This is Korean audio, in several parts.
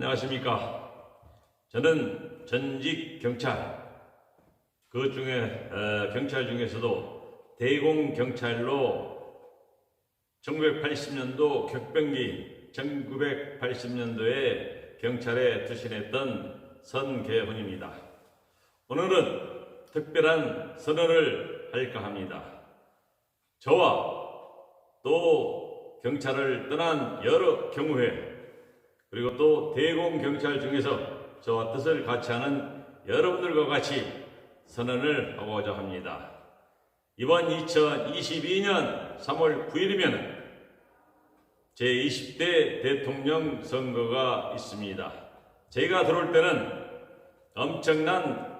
안녕하십니까. 저는 전직 경찰, 그 중에 경찰 중에서도 대공경찰로 1980년도 격변기 1980년도에 경찰에 투신했던 선계훈입니다. 오늘은 특별한 선언을 할까 합니다. 저와 또 경찰을 떠난 여러 경우에 그리고 또 대공경찰 중에서 저와 뜻을 같이 하는 여러분들과 같이 선언을 하고자 합니다. 이번 2022년 3월 9일이면 제20대 대통령 선거가 있습니다. 제가 들어올 때는 엄청난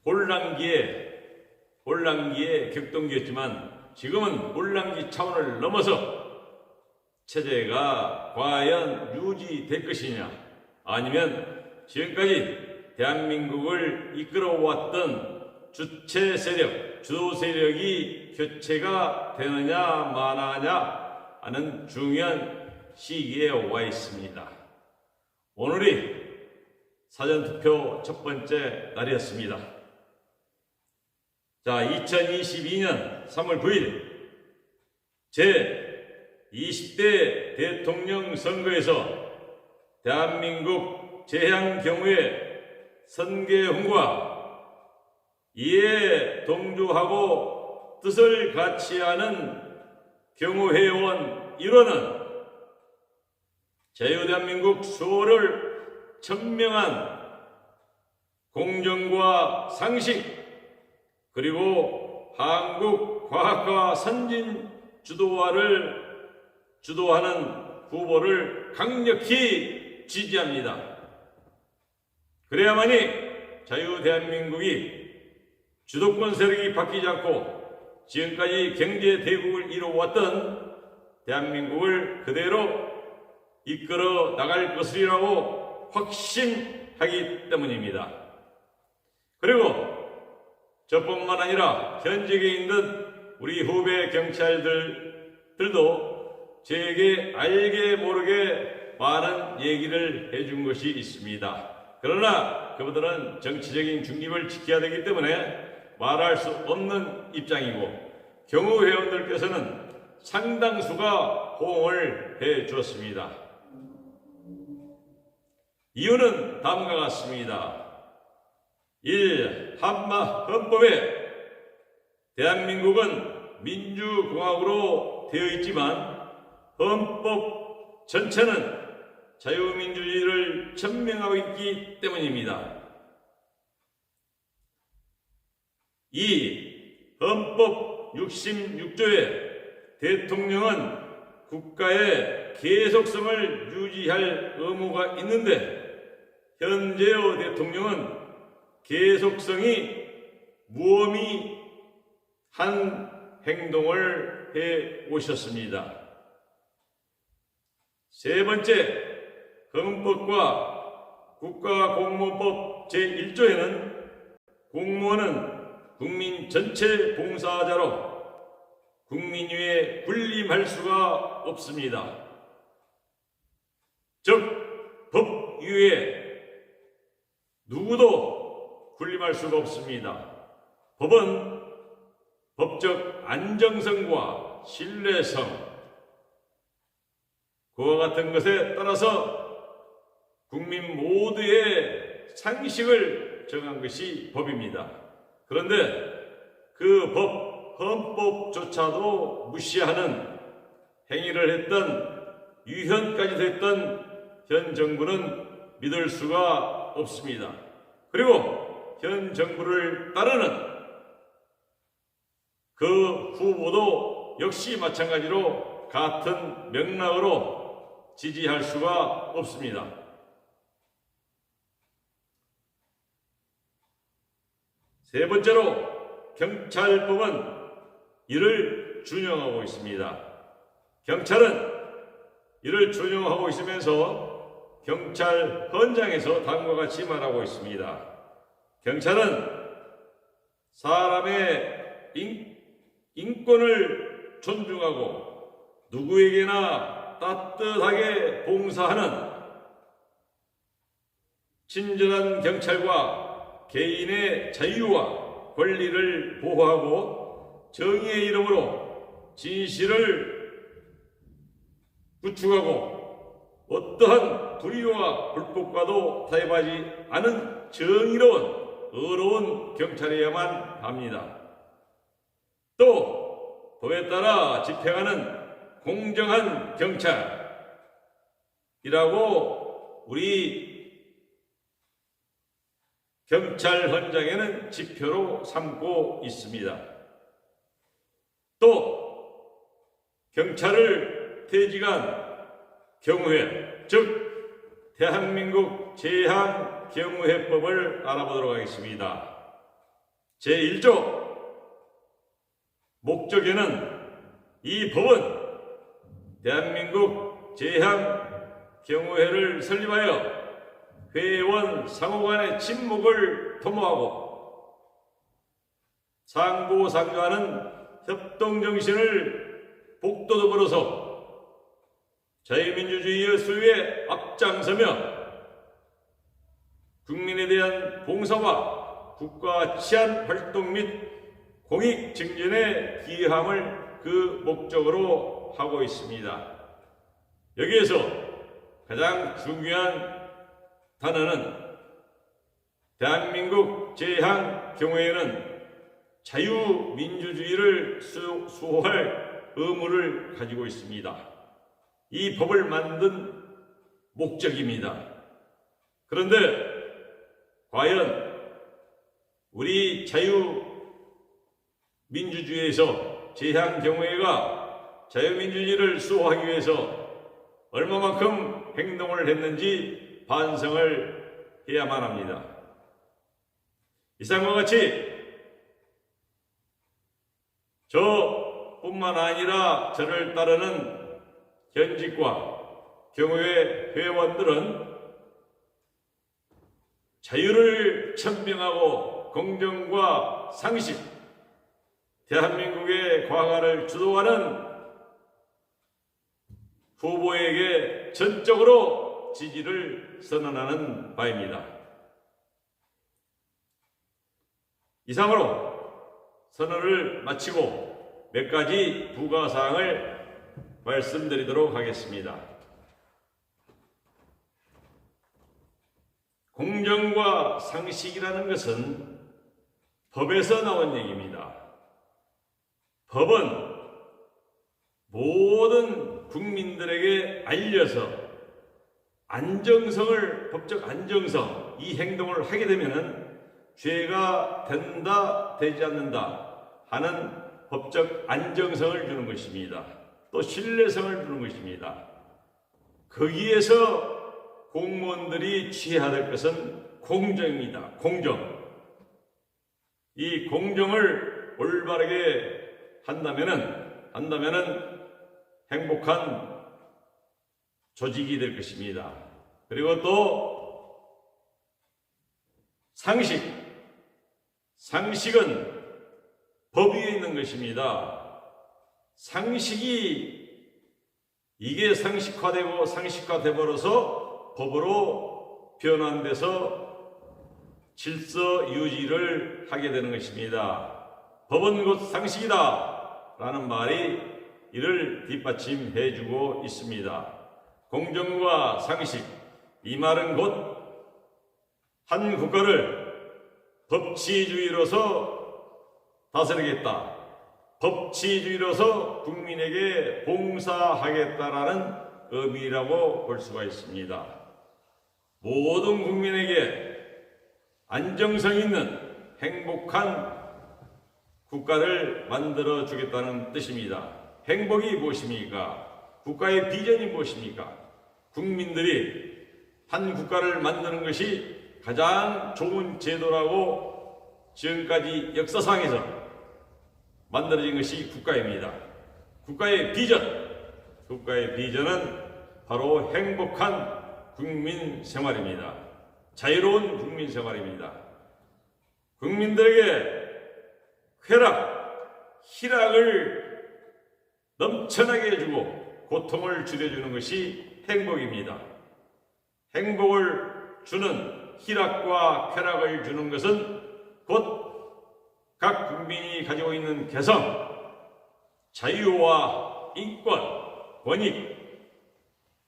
혼란기의 격동기였지만 지금은 혼란기 차원을 넘어서 체제가 과연 유지될 것이냐, 아니면 지금까지 대한민국을 이끌어왔던 주체 세력, 주도 세력이 교체가 되느냐 마느냐 하는 중요한 시기에 와 있습니다. 오늘이 사전투표 첫 번째 날이었습니다. 자, 2022년 3월 9일 제20대 대통령 선거에서 대한민국 재향 경우에 선계훈과 이에 동조하고 뜻을 같이 하는 경우회원 일원은 자유대한민국 수호를 천명한 공정과 상식 그리고 한국 과학과 선진 주도화를 주도하는 후보를 강력히 지지합니다. 그래야만이 자유대한민국이 주도권 세력이 바뀌지 않고 지금까지 경제 대국을 이루어왔던 대한민국을 그대로 이끌어 나갈 것이라고 확신하기 때문입니다. 그리고 저뿐만 아니라 현직에 있는 우리 후배 경찰들도 제게 알게 모르게 많은 얘기를 해준 것이 있습니다. 그러나 그분들은 정치적인 중립을 지켜야 되기 때문에 말할 수 없는 입장이고 경호회원들께서는 상당수가 호응을 해 주었습니다. 이유는 다음과 같습니다. 1. 한마 헌법에 대한민국은 민주공화국으로 되어 있지만 헌법 전체는 자유민주주의를 천명하고 있기 때문입니다. 2. 헌법 66조에 대통령은 국가의 계속성을 유지할 의무가 있는데 현재의 대통령은 계속성이 무의미한 행동을 해 오셨습니다. 세 번째, 헌법과 국가공무원법 제1조에는 공무원은 국민 전체 봉사자로 국민 위에 군림할 수가 없습니다. 즉, 법 위에 누구도 군림할 수가 없습니다. 법은 법적 안정성과 신뢰성, 그와 같은 것에 따라서 국민 모두의 상식을 정한 것이 법입니다. 그런데 그 법, 헌법조차도 무시하는 행위를 했던, 유현까지 됐던 현 정부는 믿을 수가 없습니다. 그리고 현 정부를 따르는 그 후보도 역시 마찬가지로 같은 맥락으로 지지할 수가 없습니다. 세 번째로 경찰법은 이를 준용하고 있습니다. 경찰은 이를 준용하고 있으면서 경찰 헌장에서 다음과 같이 말하고 있습니다. 경찰은 사람의 인권을 존중하고 누구에게나 따뜻하게 봉사하는 친절한 경찰과 개인의 자유와 권리를 보호하고 정의의 이름으로 진실을 구축하고 어떠한 불의와 불법과도 타협하지 않은 정의로운 의로운 경찰이어야만 합니다. 또 법에 따라 집행하는 공정한 경찰이라고 우리 경찰 헌장에는 지표로 삼고 있습니다. 또 경찰을 퇴직한 경우회, 즉 대한민국 재향경우회법을 알아보도록 하겠습니다. 제1조 목적에는 이 법은 대한민국 재향경우회를 설립하여 회원 상호 간의 친목을 도모하고 상부상조하는 협동정신을 복도덕으로서 자유민주주의의 수요에 앞장서며 국민에 대한 봉사와 국가 치안 활동 및 공익 증진에 기여함을 그 목적으로 하고 있습니다. 여기에서 가장 중요한 단어는 대한민국 재향경우회는 자유민주주의를 수호할 의무를 가지고 있습니다. 이 법을 만든 목적입니다. 그런데 과연 우리 자유민주주의에서 재향경우회가 자유민주주의를 수호하기 위해서 얼마만큼 행동을 했는지 반성을 해야만 합니다. 이상과 같이 저뿐만 아니라 저를 따르는 현직과 경우회 회원들은 자유를 천명하고 공정과 상식, 대한민국의 과거를 주도하는 후보에게 전적으로 지지를 선언하는 바입니다. 이상으로 선언을 마치고 몇 가지 부가사항을 말씀드리도록 하겠습니다. 공정과 상식이라는 것은 법에서 나온 얘기입니다. 법은 모든 국민들에게 알려서 법적 안정성, 이 행동을 하게 되면은 죄가 된다, 되지 않는다 하는 법적 안정성을 주는 것입니다. 또 신뢰성을 주는 것입니다. 거기에서 공무원들이 취해야 될 것은 공정입니다. 공정. 이 공정을 올바르게 한다면은 행복한 조직이 될 것입니다. 그리고 또 상식은 법 위에 있는 것입니다. 이게 상식화되고 상식화되버려서 법으로 변환돼서 질서 유지를 하게 되는 것입니다. 법은 곧 상식이다 라는 말이 이를 뒷받침해주고 있습니다. 공정과 상식, 이 말은 곧 한 국가를 법치주의로서 다스리겠다, 법치주의로서 국민에게 봉사하겠다라는 의미라고 볼 수가 있습니다. 모든 국민에게 안정성 있는 행복한 국가를 만들어 주겠다는 뜻입니다. 행복이 무엇입니까? 국가의 비전이 무엇입니까? 국민들이 한 국가를 만드는 것이 가장 좋은 제도라고 지금까지 역사상에서 만들어진 것이 국가입니다. 국가의 비전은 바로 행복한 국민 생활입니다. 자유로운 국민 생활입니다. 국민들에게 희락을 넘쳐나게 해주고 고통을 줄여주는 것이 행복입니다. 행복을 주는 희락과 쾌락을 주는 것은 곧 각 국민이 가지고 있는 개성, 자유와 인권, 권익,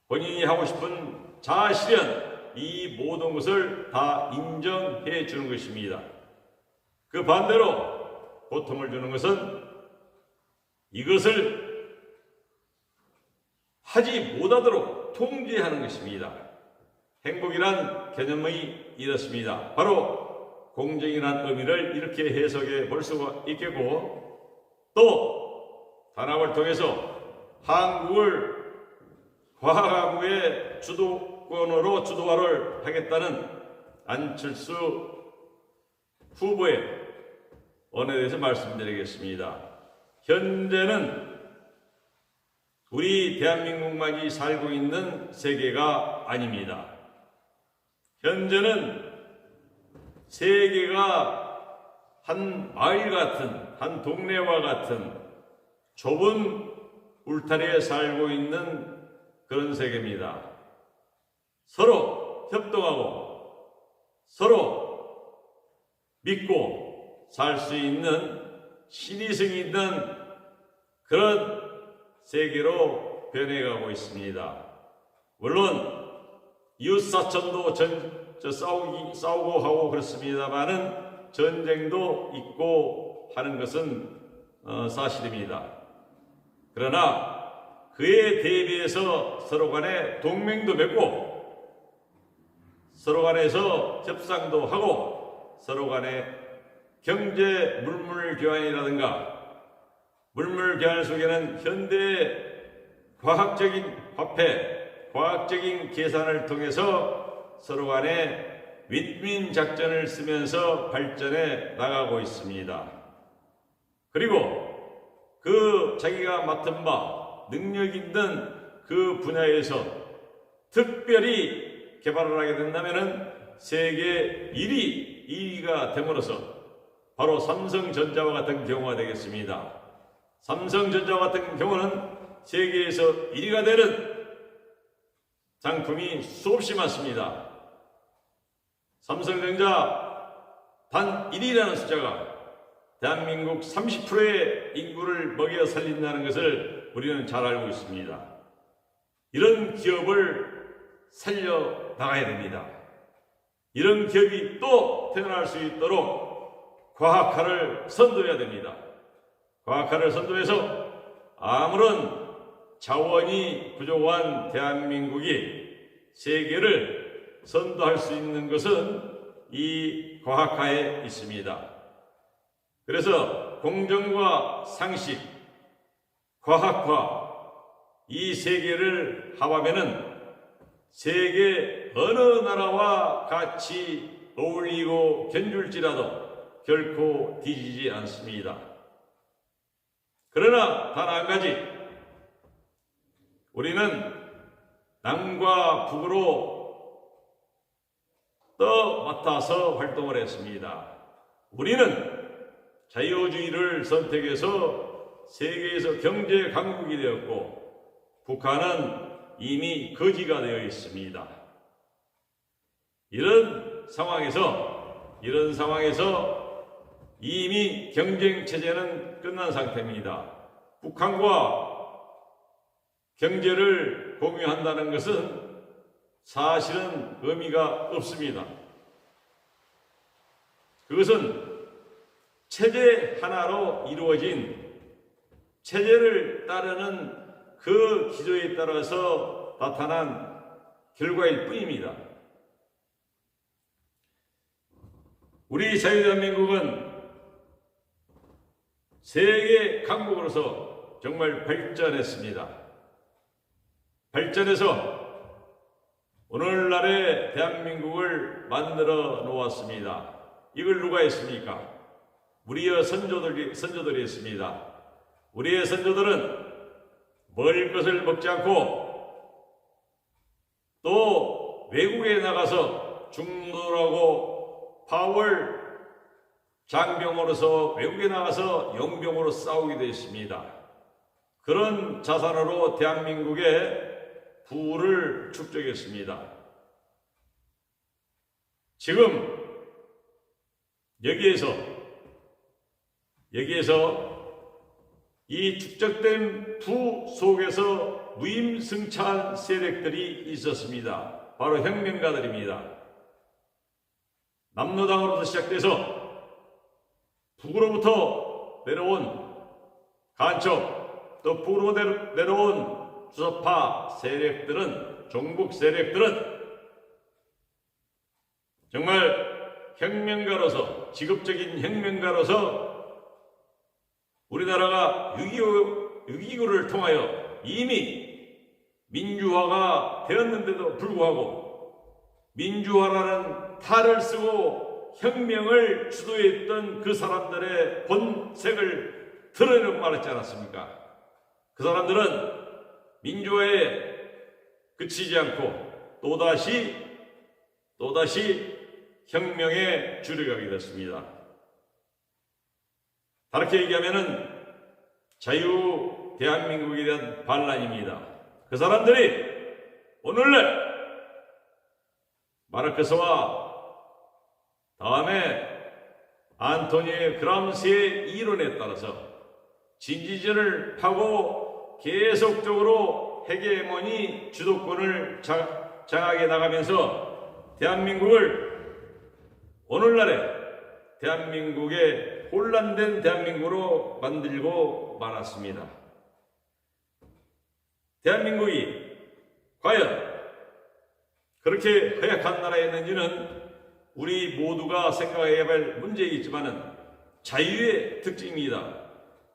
본인이 하고 싶은 자아실현, 이 모든 것을 다 인정해 주는 것입니다. 그 반대로 고통을 주는 것은 이것을 하지 못하도록 통제하는 것입니다. 행복이란 개념이 이렇습니다. 바로 공정이란 의미를 이렇게 해석해 볼 수가 있겠고, 또 단합을 통해서 한국을 과학의 주도권으로 주도화를 하겠다는 안철수 후보의 언에 대해서 말씀드리겠습니다. 현재는 우리 대한민국만이 살고 있는 세계가 아닙니다. 현재는 세계가 한 마을 같은, 한 동네와 같은 좁은 울타리에 살고 있는 그런 세계입니다. 서로 협동하고 서로 믿고 살 수 있는 신의성이 있는 그런 세계로 변해가고 있습니다. 물론 이웃사촌도 싸우고 하고 그렇습니다만은 전쟁도 있고 하는 것은 사실입니다. 그러나 그에 대비해서 서로 간에 동맹도 맺고 서로 간에서 협상도 하고 서로 간에 경제 물물 교환이라든가 물물 교환 속에는 현대의 과학적인 화폐, 과학적인 계산을 통해서 서로 간에 윈윈 작전을 쓰면서 발전해 나가고 있습니다. 그리고 그 자기가 맡은 바 능력 있는 그 분야에서 특별히 개발을 하게 된다면 세계 2위가 됨으로써 바로 삼성전자와 같은 경우가 되겠습니다. 삼성전자와 같은 경우는 세계에서 1위가 되는 상품이 수없이 많습니다. 삼성전자 단 1위라는 숫자가 대한민국 30%의 인구를 먹여 살린다는 것을 우리는 잘 알고 있습니다. 이런 기업을 살려나가야 됩니다. 이런 기업이 또 태어날 수 있도록 과학화를 선도해야 됩니다. 과학화를 선도해서 아무런 자원이 부족한 대한민국이 세계를 선도할 수 있는 것은 이 과학화에 있습니다. 그래서 공정과 상식, 과학화 이 세 개를 합하면은 세계 어느 나라와 같이 어울리고 견줄지라도 결코 뒤지지 않습니다. 그러나 단 한 가지, 우리는 남과 북으로 떠맡아서 활동을 했습니다. 우리는 자유주의를 선택해서 세계에서 경제 강국이 되었고 북한은 이미 거지가 되어 있습니다. 이런 상황에서 이미 경쟁 체제는 끝난 상태입니다. 북한과 경제를 공유한다는 것은 사실은 의미가 없습니다. 그것은 체제 하나로 이루어진 체제를 따르는 그 기조에 따라서 나타난 결과일 뿐입니다. 우리 자유대한민국은 세계 강국으로서 정말 발전했습니다. 발전해서 오늘날의 대한민국을 만들어 놓았습니다. 이걸 누가 했습니까? 우리의 선조들이 했습니다. 우리의 선조들은 먹을 것을 먹지 않고 또 외국에 나가서 중노라고 파월 장병으로서 외국에 나가서 용병으로 싸우게 되었습니다. 그런 자산으로 대한민국의 부를 축적했습니다. 지금 여기에서 이 축적된 부 속에서 무임승차한 세력들이 있었습니다. 바로 혁명가들입니다. 남로당으로부터 시작돼서 북으로부터 내려온 간첩, 또 북으로 내려온 주사파 세력들은, 종북 세력들은 정말 혁명가로서, 직업적인 혁명가로서 우리나라가 6.29를 통하여 이미 민주화가 되었는데도 불구하고 민주화라는 탈을 쓰고 혁명을 주도했던 그 사람들의 본색을 드러내고 말았지 않았습니까? 그 사람들은 민주화에 그치지 않고 또다시 혁명에 줄여가게 됐습니다. 다르게 얘기하면은 자유 대한민국에 대한 반란입니다. 그 사람들이 오늘날 마르크스와 다음에 안토니오 그람시의 이론에 따라서 진지전을 파고 계속적으로 헤게모니 주도권을 장악해 나가면서 대한민국을 오늘날의 대한민국의 혼란된 대한민국으로 만들고 말았습니다. 대한민국이 과연 그렇게 허약한 나라였는지는 우리 모두가 생각해야 할 문제이지만은 자유의 특징입니다.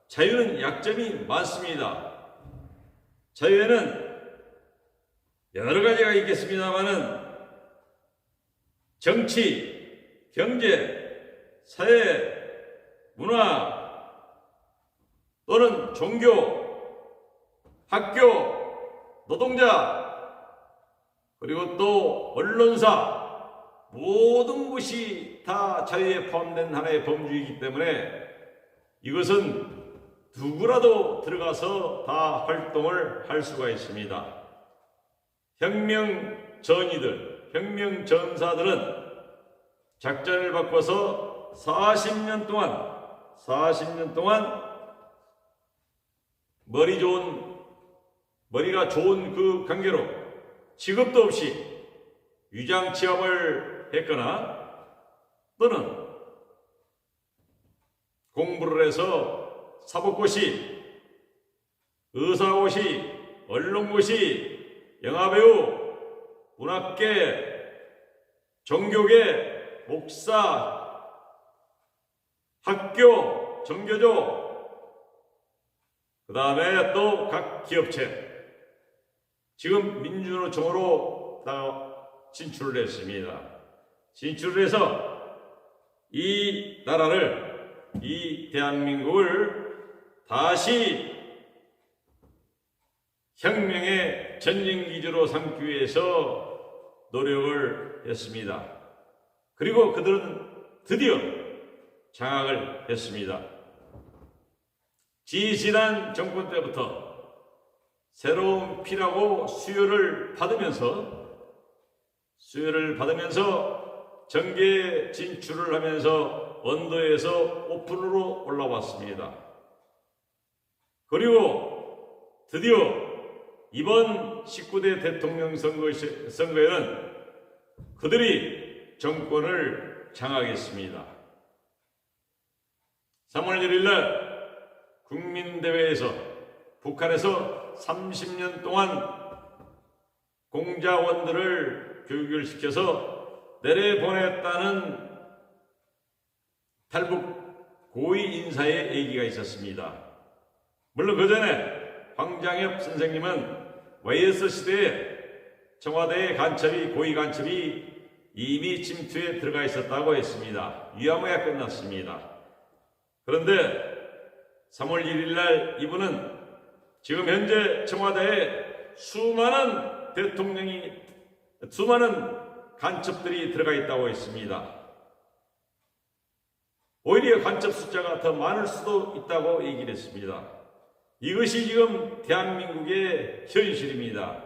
자유는 약점이 많습니다. 자유에는 여러 가지가 있겠습니다만은 정치, 경제, 사회, 문화 또는 종교, 학교, 노동자, 그리고 또 언론사, 모든 것이 다 자유에 포함된 하나의 범주이기 때문에 이것은 누구라도 들어가서 다 활동을 할 수가 있습니다. 혁명 전이들, 혁명 전사들은 작전을 바꿔서 40년 동안 머리가 좋은 그 관계로 직업도 없이 위장 취업을 했거나 또는 공부를 해서 사법고시, 의사고시, 언론고시, 영화배우, 문학계, 종교계, 목사, 학교, 정교조, 그 다음에 또 각 기업체, 지금 민주노총으로 진출을 했습니다. 진출을 해서 이 나라를, 이 대한민국을 다시 혁명의 전쟁기지로 삼기 위해서 노력을 했습니다. 그리고 그들은 드디어 장악을 했습니다. 지지난 정권 때부터 새로운 피라고 수요를 받으면서 정계 진출을 하면서 언도에서 오픈으로 올라왔습니다. 그리고 드디어 이번 19대 대통령 선거에는 그들이 정권을 장악했습니다. 3월 1일날 국민대회에서 북한에서 30년 동안 공자원들을 교육을 시켜서 내려보냈다는 탈북 고위 인사의 얘기가 있었습니다. 물론 그 전에 황장엽 선생님은 YS 시대에 청와대의 고위 간첩이 이미 침투에 들어가 있었다고 했습니다. 위안부가 끝났습니다. 그런데 3월 1일 날 이분은 지금 현재 청와대에 수많은 간첩들이 들어가 있다고 했습니다. 오히려 간첩 숫자가 더 많을 수도 있다고 얘기를 했습니다. 이것이 지금 대한민국의 현실입니다.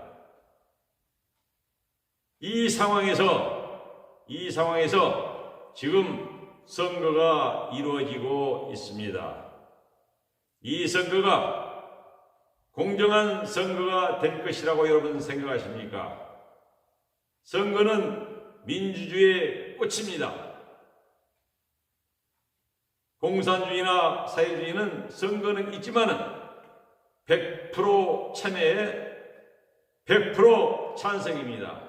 이 상황에서 이 상황에서 지금 선거가 이루어지고 있습니다. 이 선거가 공정한 선거가 될 것이라고 여러분 생각하십니까? 선거는 민주주의의 꽃입니다. 공산주의나 사회주의는 선거는 있지만은 100% 참여에 100% 찬성입니다.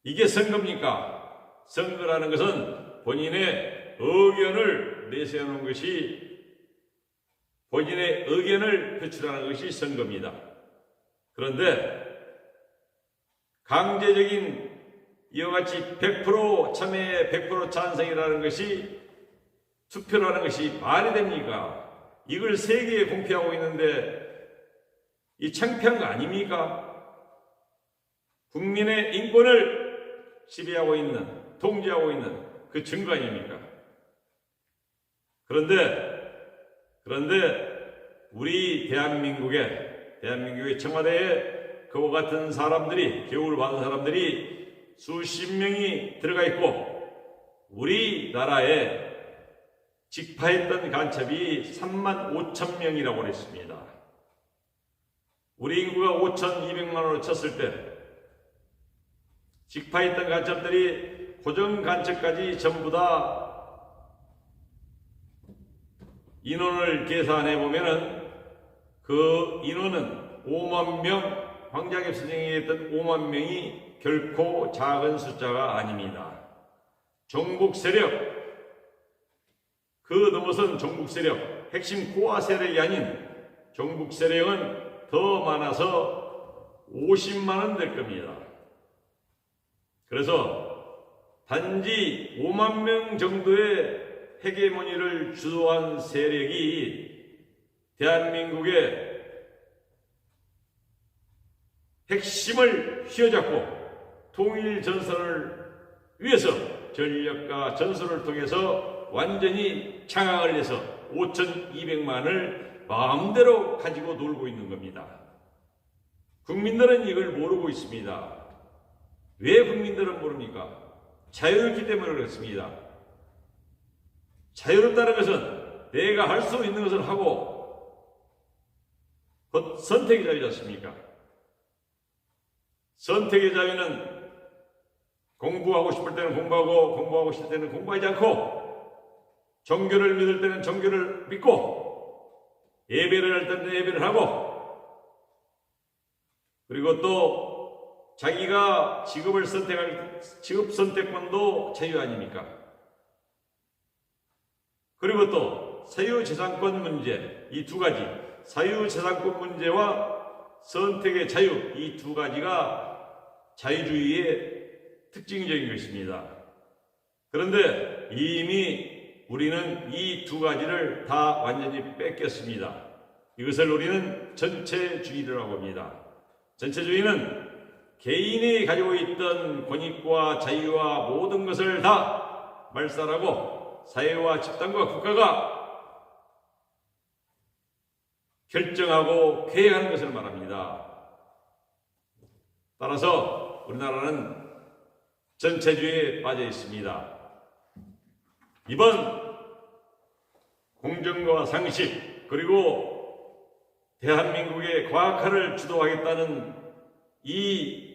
이게 선거입니까? 선거라는 것은 본인의 의견을 내세우는 것이, 본인의 의견을 표출하는 것이 선거입니다. 그런데 강제적인 이와 같이 100% 참여에 100% 찬성이라는 것이, 투표라는 것이 말이 됩니까? 이걸 세계에 공표하고 있는데 이 창피한 거 아닙니까? 국민의 인권을 지배하고 있는, 통제하고 있는 그 증거 아닙니까? 그런데 우리 대한민국의 청와대에 그와 같은 사람들이, 교육을 받은 사람들이 수십 명이 들어가 있고, 우리나라에 직파했던 간첩이 35,000명이라고 했습니다. 우리 인구가 5,200만으로 쳤을 때 직파했던 간첩들이 고정 간첩까지 전부 다 인원을 계산해 보면은 그 인원은 5만 명, 황장엽 선생이 했던 5만 명이 결코 작은 숫자가 아닙니다. 종북 세력, 그 넘어선 종북 세력, 핵심 코어 세력이 아닌 종북 세력은 더 많아서 50만은 될 겁니다. 그래서 단지 5만 명 정도의 헤게모니를 주도한 세력이 대한민국의 핵심을 휘어잡고 통일 전선을 위해서 전력과 전술을 통해서 완전히 장악을 해서 5,200만을 마음대로 가지고 놀고 있는 겁니다. 국민들은 이걸 모르고 있습니다. 왜 국민들은 모릅니까? 자유롭기 때문에 그렇습니다. 자유롭다는 것은 내가 할 수 있는 것을 하고, 곧 선택의 자유지 않습니까? 선택의 자유는 공부하고 싶을 때는 공부하고, 공부하고 싶을 때는 공부하지 않고, 종교를 믿을 때는 종교를 믿고, 예배를 할 때는 예배를 하고, 그리고 또 자기가 직업을 선택할 직업 선택권도 자유 아닙니까? 그리고 또 사유재산권 문제, 이 두 가지, 사유재산권 문제와 선택의 자유, 이 두 가지가 자유주의의 특징적인 것입니다. 그런데 이미 우리는 이 두 가지를 다 완전히 뺏겼습니다. 이것을 우리는 전체주의라고 합니다. 전체주의는 개인이 가지고 있던 권익과 자유와 모든 것을 다 말살하고 사회와 집단과 국가가 결정하고 계획하는 것을 말합니다. 따라서 우리나라는 전체주의에 빠져 있습니다. 이번 공정과 상식, 그리고 대한민국의 과학화를 주도하겠다는 이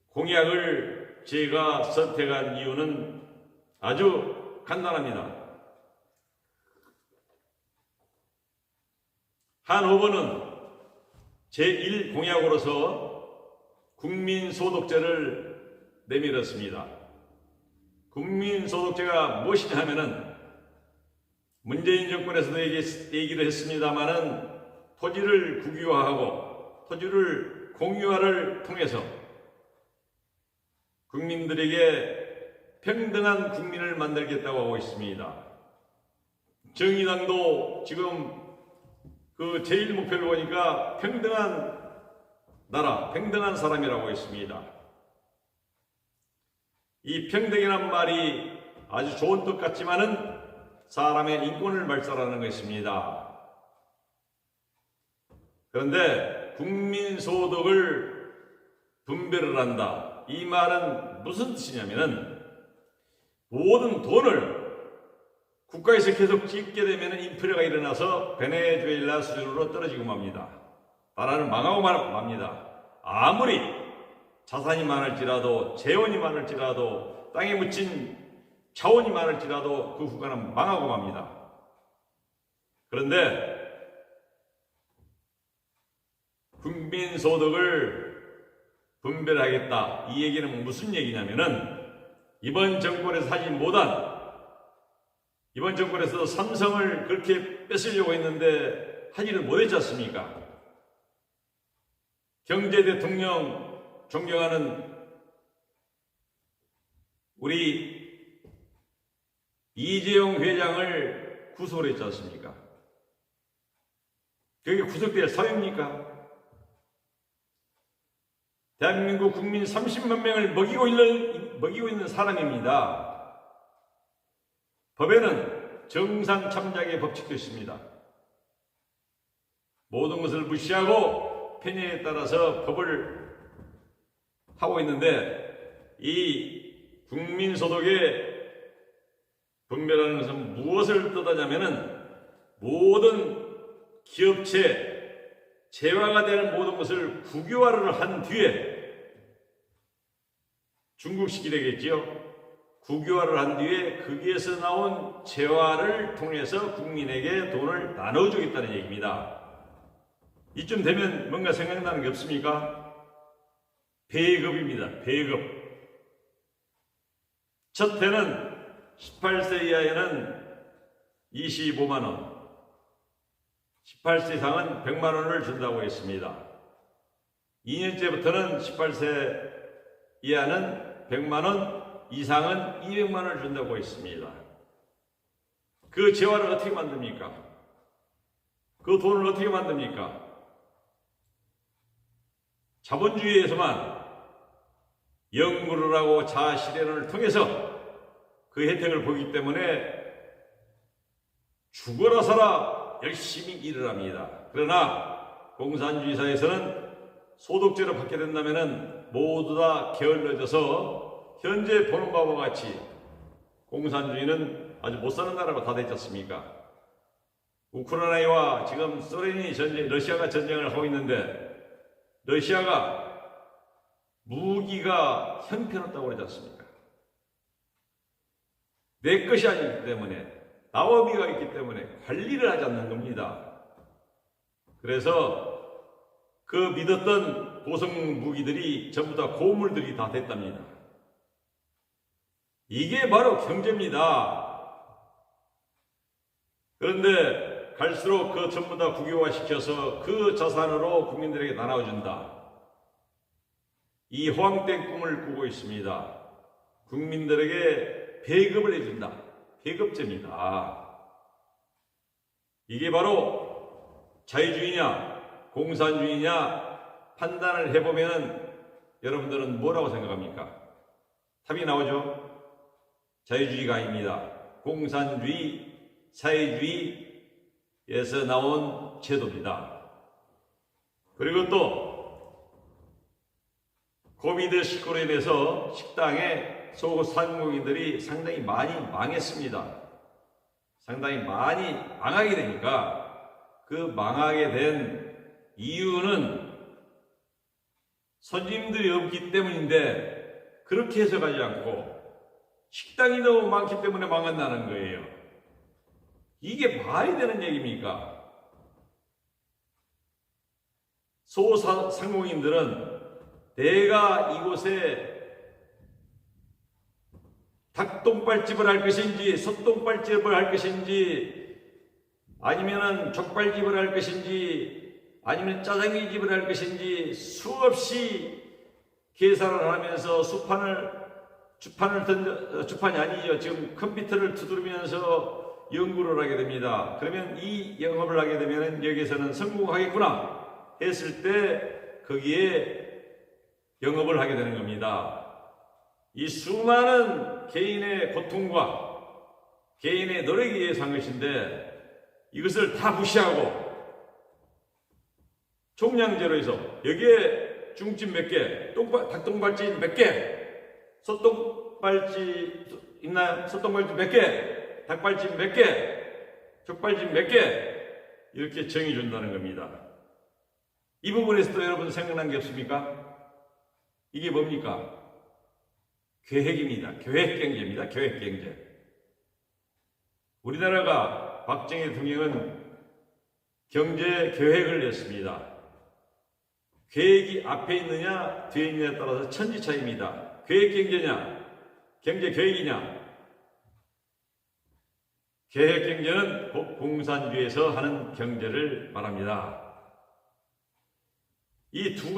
공약을 제가 선택한 이유는 아주 간단합니다. 한 후보는 제1공약으로서 국민소득제를 내밀었습니다. 국민소득제가 무엇이냐 하면은 문재인 정권에서도 얘기를 했습니다마는 토지를 국유화하고 토지를 공유화를 통해서 국민들에게 평등한 국민을 만들겠다고 하고 있습니다. 정의당도 지금 그 제1 목표를 보니까 평등한 나라, 평등한 사람이라고 했습니다. 이 평등이란 말이 아주 좋은 뜻 같지만은 사람의 인권을 말살하는 것입니다. 그런데 국민소득을 분배를 한다. 이 말은 무슨 뜻이냐면은 모든 돈을 국가에서 계속 찍게 되면 인플레가 일어나서 베네수엘라 수준으로 떨어지고 맙니다. 나라는 망하고 맙니다. 아무리 자산이 많을지라도, 재원이 많을지라도, 땅에 묻힌 자원이 많을지라도 그 국가는 망하고 맙니다. 그런데 국민소득을 분배하겠다. 이 얘기는 무슨 얘기냐면은 이번 정권에서 하지 못한, 이번 정권에서 삼성을 그렇게 뺏으려고 했는데 하지를 못했지 않습니까? 경제 대통령 존경하는 우리 이재용 회장을 구속을 했지 않습니까? 그게 구속될 사유입니까? 대한민국 국민 30만 명을 먹이고 있는 사람입니다. 법에는 정상 참작의 법칙도 있습니다. 모든 것을 무시하고 편의에 따라서 법을 하고 있는데, 이 국민소득의 분배라는 것은 무엇을 뜻하냐면은 모든 기업체, 재화가 될 모든 것을 국유화를 한 뒤에, 중국식이 되겠지요. 국유화를 한 뒤에 거기에서 나온 재화를 통해서 국민에게 돈을 나눠주겠다는 얘기입니다. 이쯤 되면 뭔가 생각나는 게 없습니까? 배급입니다. 배급. 첫 해는 18세 이하에는 25만원, 18세 이상은 100만원을 준다고 했습니다. 2년째부터는 18세 이하는 100만원, 이상은 200만원을 준다고 했습니다. 그 재화를 어떻게 만듭니까? 그 돈을 어떻게 만듭니까? 자본주의에서만 연구를 하고 자아실현을 통해서 그 혜택을 보기 때문에 죽어라 살아 열심히 일을 합니다. 그러나 공산주의 사회에서는 소득제를 받게 된다면 모두 다 게을러져서 현재 보는 바와 같이 공산주의는 아주 못 사는 나라로 다 됐지 않습니까? 우크라이나와 지금 소련이 러시아가 전쟁을 하고 있는데, 러시아가 무기가 형편없다고 그러지 않습니까? 내 것이 아니기 때문에, 나와비가 있기 때문에 관리를 하지 않는 겁니다. 그래서 그 믿었던 고성 무기들이 전부 다 고물들이 다 됐답니다. 이게 바로 경제입니다. 그런데 갈수록 그 전부 다 국유화시켜서 그 자산으로 국민들에게 나눠준다. 이 허황된 꿈을 꾸고 있습니다. 국민들에게 배급을 해준다. 배급제입니다. 이게 바로 자유주의냐 공산주의냐 판단을 해보면 여러분들은 뭐라고 생각합니까? 답이 나오죠? 자유주의가 아닙니다. 공산주의, 사회주의에서 나온 제도입니다. 그리고 또 코비드19로 인해서 식당에 소상공인들이 상당히 많이 망했습니다. 상당히 많이 망하게 되니까 그 망하게 된 이유는 손님들이 없기 때문인데, 그렇게 해석하지 않고 식당이 너무 많기 때문에 망한다는 거예요. 이게 말이 되는 얘기입니까? 소상공인들은 내가 이곳에 닭똥발집을 할 것인지 소똥발집을 할 것인지 아니면은 족발집을 할 것인지 아니면 짜장면집을 할 것인지 수없이 계산을 하면서 주판이 아니죠. 지금 컴퓨터를 두드리면서 연구를 하게 됩니다. 그러면 이 영업을 하게 되면 여기에서는 성공하겠구나 했을 때 거기에 영업을 하게 되는 겁니다. 이 수많은 개인의 고통과 개인의 노력에 의해서 한 것인데, 이것을 다 무시하고 총량제로 해서 여기에 중집 몇 개, 닭똥발집 몇 개, 소똥발집 있나요? 소똥발집 몇 개, 닭발집 몇 개, 족발집 몇 개, 이렇게 정해준다는 겁니다. 이 부분에서도 여러분 생각난 게 없습니까? 이게 뭡니까? 계획입니다. 계획경제입니다. 계획경제. 우리나라가 박정희 대통령은 경제 계획을 냈습니다. 계획이 앞에 있느냐 뒤에 있느냐에 따라서 천지차이입니다. 계획경제냐 경제계획이냐. 계획경제는 곧 공산주의에서 하는 경제를 말합니다. 이 두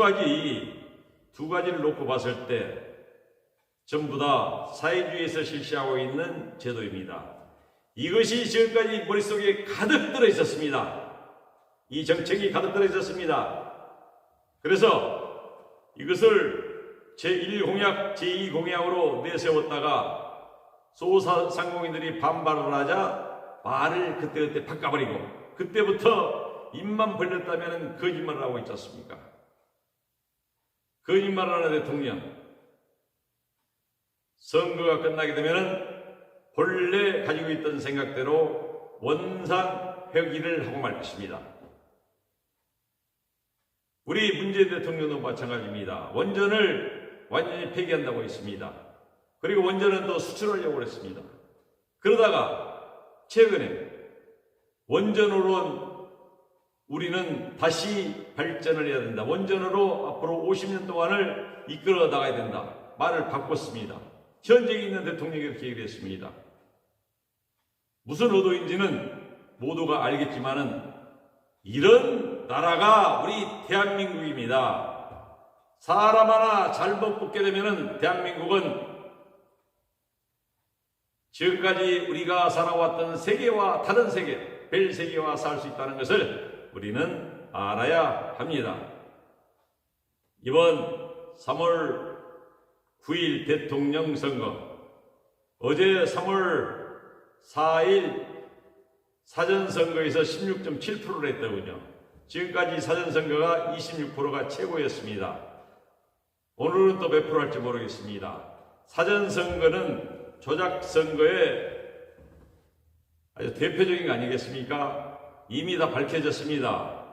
가지를 놓고 봤을 때 전부 다 사회주의에서 실시하고 있는 제도입니다. 이것이 지금까지 머릿속에 가득 들어 있었습니다. 이 정책이 가득 들어 있었습니다. 그래서 이것을 제1공약, 제2공약으로 내세웠다가 소상공인들이 반발을 하자 말을 그때그때 바꿔버리고, 그때부터 입만 벌렸다면 거짓말을 하고 있지 않습니까? 거짓말을 하는 대통령, 선거가 끝나게 되면 본래 가지고 있던 생각대로 원상회귀를 하고 말 것입니다. 우리 문재인 대통령도 마찬가지입니다. 원전을 완전히 폐기한다고 했습니다. 그리고 원전은 또 수출하려고 했습니다. 그러다가 최근에 원전으로는 우리는 다시 발전을 해야 된다. 원전으로 앞으로 50년 동안을 이끌어 나가야 된다. 말을 바꿨습니다. 현직에 있는 대통령이 이렇게 얘기를 했습니다. 무슨 의도인지는 모두가 알겠지만은 이런 나라가 우리 대한민국입니다. 사람 하나 잘못 뽑게 되면은 대한민국은 지금까지 우리가 살아왔던 세계와 다른 세계, 별 세계와 살 수 있다는 것을 우리는 알아야 합니다. 이번 3월 9일 대통령 선거, 어제 3월 4일 사전선거에서 16.7%를 했더군요. 지금까지 사전선거가 26%가 최고였습니다. 오늘은 또 몇 프로 할지 모르겠습니다. 사전선거는 조작선거의 아주 대표적인 거 아니겠습니까? 이미 다 밝혀졌습니다.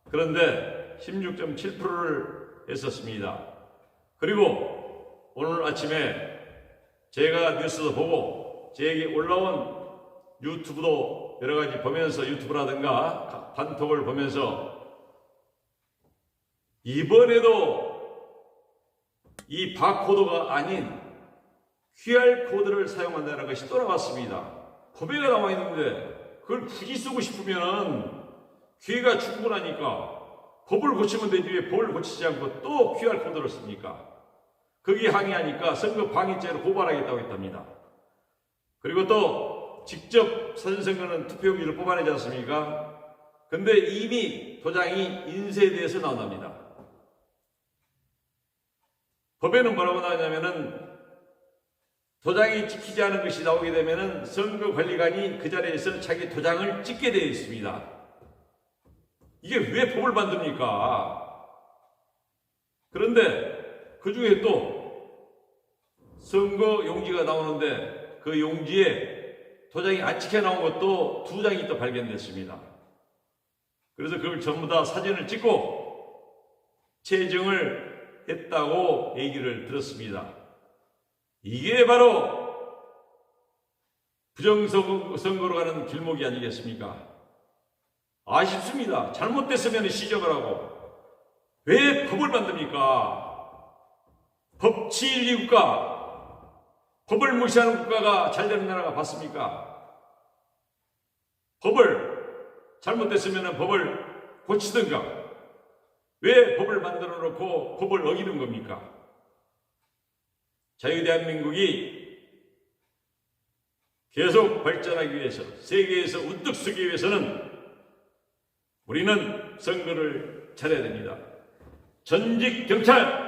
그런데 16.7%를 했었습니다. 그리고 오늘 아침에 제가 뉴스도 보고 제게 올라온 유튜브도 여러 가지 보면서, 유튜브라든가 단톡을 보면서 이번에도 이 바코드가 아닌 QR코드를 사용한다는 것이 또 나왔습니다. 법에가 나와 있는데 그걸 굳이 쓰고 싶으면 기회가 충분하니까 법을 고치면 되지 왜 법을 고치지 않고 또 QR코드를 씁니까? 거기에 항의하니까 선거 방해죄로 고발하겠다고 했답니다. 그리고 또 직접 사전선거는 투표용지를 뽑아내지 않습니까? 근데 이미 도장이 인쇄돼서 나온답니다. 법에는 뭐라고 나오냐면은 도장이 찍히지 않은 것이 나오게 되면은 선거관리관이 그 자리에서 자기 도장을 찍게 되어 있습니다. 이게 왜 법을 만듭니까? 그런데 그 중에 또 선거 용지가 나오는데 그 용지에 도장이 안 찍혀 나온 것도 2장이 또 발견됐습니다. 그래서 그걸 전부 다 사진을 찍고 채정을 했다고 얘기를 들었습니다. 이게 바로 부정선거로 가는 길목이 아니겠습니까? 아쉽습니다. 잘못됐으면 시정을 하고 왜 법을 만듭니까? 법치인리 국가, 법을 무시하는 국가가 잘 되는 나라가 봤습니까? 법을 잘못됐으면 법을 고치든가 왜 법을 만들어 놓고 법을 어기는 겁니까? 자유대한민국이 계속 발전하기 위해서, 세계에서 우뚝 서기 위해서는 우리는 선거를 잘해야 됩니다. 전직 경찰,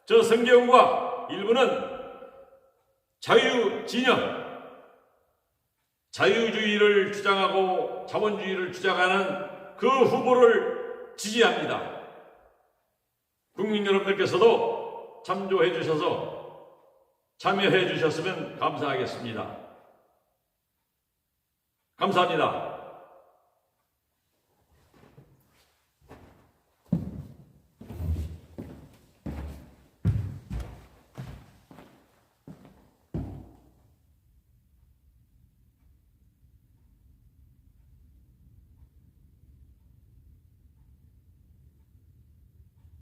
저 성계훈과 일부는 자유진영, 자유주의를 주장하고 자본주의를 주장하는 그 후보를 지지합니다. 국민 여러분들께서도 참조해 주셔서 참여해 주셨으면 감사하겠습니다. 감사합니다.